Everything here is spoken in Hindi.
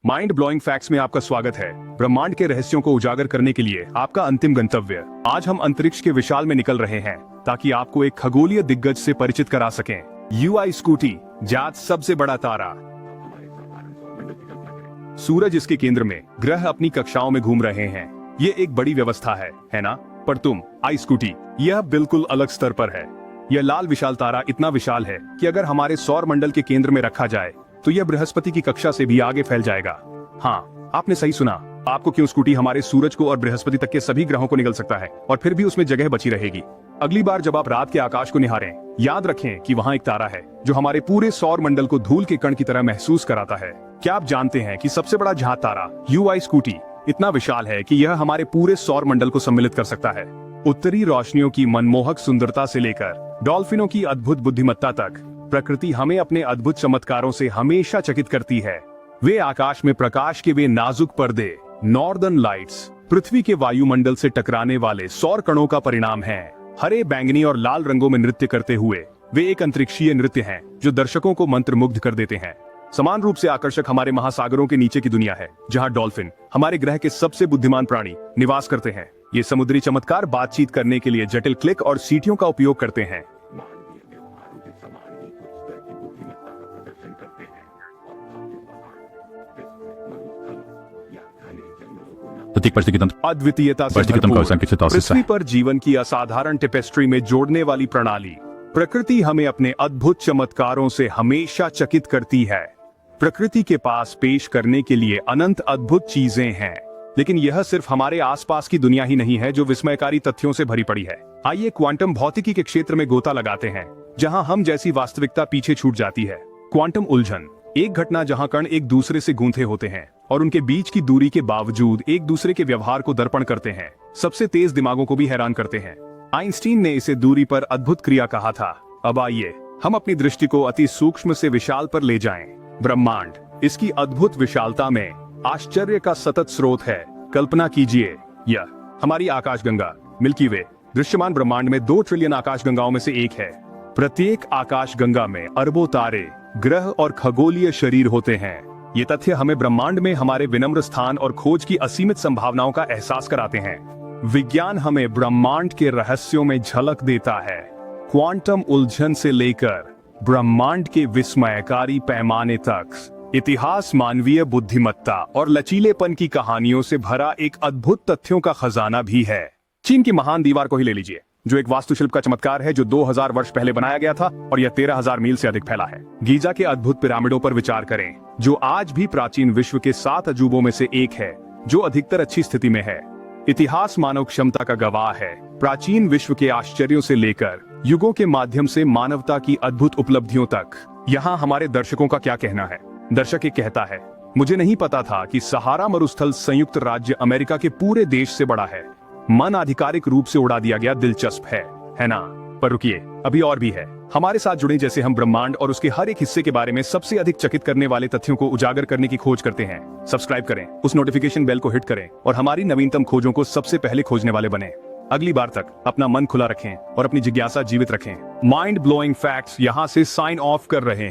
माइंड ब्लोइंग फैक्ट्स में आपका स्वागत है। ब्रह्मांड के रहस्यों को उजागर करने के लिए आपका अंतिम गंतव्य। आज हम अंतरिक्ष के विशाल में निकल रहे हैं ताकि आपको एक खगोलीय दिग्गज से परिचित करा सकें। UI स्कूटी, जात सबसे बड़ा तारा। सूरज इसके केंद्र में, ग्रह अपनी कक्षाओं में घूम रहे हैं। ये एक बड़ी व्यवस्था है ना? पर तुम आई स्कूटी, यह बिल्कुल अलग स्तर पर है। यह लाल विशाल तारा इतना विशाल है कि अगर हमारे सौर मंडल के केंद्र में रखा जाए तो यह बृहस्पति की कक्षा से भी आगे फैल जाएगा। हाँ, आपने सही सुना। आपको क्यों स्कूटी हमारे सूरज को और बृहस्पति तक के सभी ग्रहों को निगल सकता है और फिर भी उसमें जगह बची रहेगी। अगली बार जब आप रात के आकाश को निहारें, याद रखें कि वहाँ एक तारा है जो हमारे पूरे सौर मंडल को धूल के कण की तरह महसूस कराता है। क्या आप जानते हैं कि सबसे बड़ा जहाज तारा UI स्कूटी इतना विशाल है कि यह हमारे पूरे सौर मंडल को सम्मिलित कर सकता है। उत्तरी रोशनियों की मनमोहक सुंदरता से लेकर डॉल्फिनों की अद्भुत बुद्धिमत्ता तक, प्रकृति हमें अपने अद्भुत चमत्कारों से हमेशा चकित करती है। वे आकाश में प्रकाश के वे नाजुक पर्दे, नॉर्दर्न लाइट्स, पृथ्वी के वायुमंडल से टकराने वाले सौर कणों का परिणाम हैं। हरे, बैंगनी और लाल रंगों में नृत्य करते हुए वे एक अंतरिक्षीय नृत्य हैं जो दर्शकों को मंत्रमुग्ध कर देते हैं। समान रूप से आकर्षक हमारे महासागरों के नीचे की दुनिया है, जहां डॉल्फिन, हमारे ग्रह के सबसे बुद्धिमान प्राणी, निवास करते हैं। ये समुद्री चमत्कार बातचीत करने के लिए जटिल क्लिक और सीटियों का उपयोग करते हैं। अद्वितीयता से भरपूर, पृथ्वी पर जीवन की असाधारण टेपेस्ट्री में जोड़ने वाली प्रणाली। प्रकृति हमें अपने अद्भुत चमत्कारों से हमेशा चकित करती है। प्रकृति के पास पेश करने के लिए अनंत अद्भुत चीजें हैं, लेकिन यह सिर्फ हमारे आसपास की दुनिया ही नहीं है जो विस्मयकारी तथ्यों से भरी पड़ी है। आइए क्वांटम भौतिकी के क्षेत्र में गोता लगाते हैं, जहां हम जैसी वास्तविकता पीछे छूट जाती है। क्वांटम उलझन, एक घटना जहां कण एक दूसरे से गूंथे होते हैं और उनके बीच की दूरी के बावजूद एक दूसरे के व्यवहार को दर्पण करते हैं। सबसे तेज दिमागों को भी हैरान करते हैं। आइंस्टीन ने इसे दूरी पर अद्भुत क्रिया कहा था। अब आइए हम अपनी दृष्टि को अति सूक्ष्म से विशाल पर ले जाएं। ब्रह्मांड, इसकी अद्भुत विशालता में आश्चर्य का सतत स्रोत है। कल्पना कीजिए, यह हमारी आकाशगंगा मिल्की वे दृश्यमान ब्रह्मांड में 2 ट्रिलियन आकाशगंगाओं में से एक है। प्रत्येक आकाशगंगा में अरबों तारे, ग्रह और खगोलीय शरीर होते हैं। ये तथ्य हमें ब्रह्मांड में हमारे विनम्र स्थान और खोज की असीमित संभावनाओं का एहसास कराते हैं। विज्ञान हमें ब्रह्मांड के रहस्यों में झलक देता है, क्वांटम उलझन से लेकर ब्रह्मांड के विस्मयकारी पैमाने तक। इतिहास मानवीय बुद्धिमत्ता और लचीलेपन की कहानियों से भरा एक अद्भुत तथ्यों का खजाना भी है। चीन की महान दीवार को ही ले लीजिए, जो एक वास्तुशिल्प का चमत्कार है जो 2000 वर्ष पहले बनाया गया था और यह 13,000 मील से अधिक फैला है। गीजा के अद्भुत पिरामिडों पर विचार करें, जो आज भी प्राचीन विश्व के 7 अजूबों में से एक है, जो अधिकतर अच्छी स्थिति में है। इतिहास मानव क्षमता का गवाह है। प्राचीन विश्व के आश्चर्यों से लेकर युगों के माध्यम से मानवता की अद्भुत उपलब्धियों तक। यहाँ हमारे दर्शकों का क्या कहना है? दर्शक एक कहता है, मुझे नहीं पता था कि सहारा मरुस्थल संयुक्त राज्य अमेरिका के पूरे देश से बड़ा है। मन आधिकारिक रूप से उड़ा दिया गया। दिलचस्प है ना? पर रुकिए, अभी और भी है। हमारे साथ जुड़े जैसे हम ब्रह्मांड और उसके हर एक हिस्से के बारे में सबसे अधिक चकित करने वाले तथ्यों को उजागर करने की खोज करते हैं। सब्सक्राइब करें, उस नोटिफिकेशन बेल को हिट करें और हमारी नवीनतम खोजों को सबसे पहले खोजने वाले बने। अगली बार तक अपना मन खुला रखें और अपनी जिज्ञासा जीवित रखें। माइंड ब्लोइंग फैक्ट्स यहाँ से साइन ऑफ कर रहे हैं।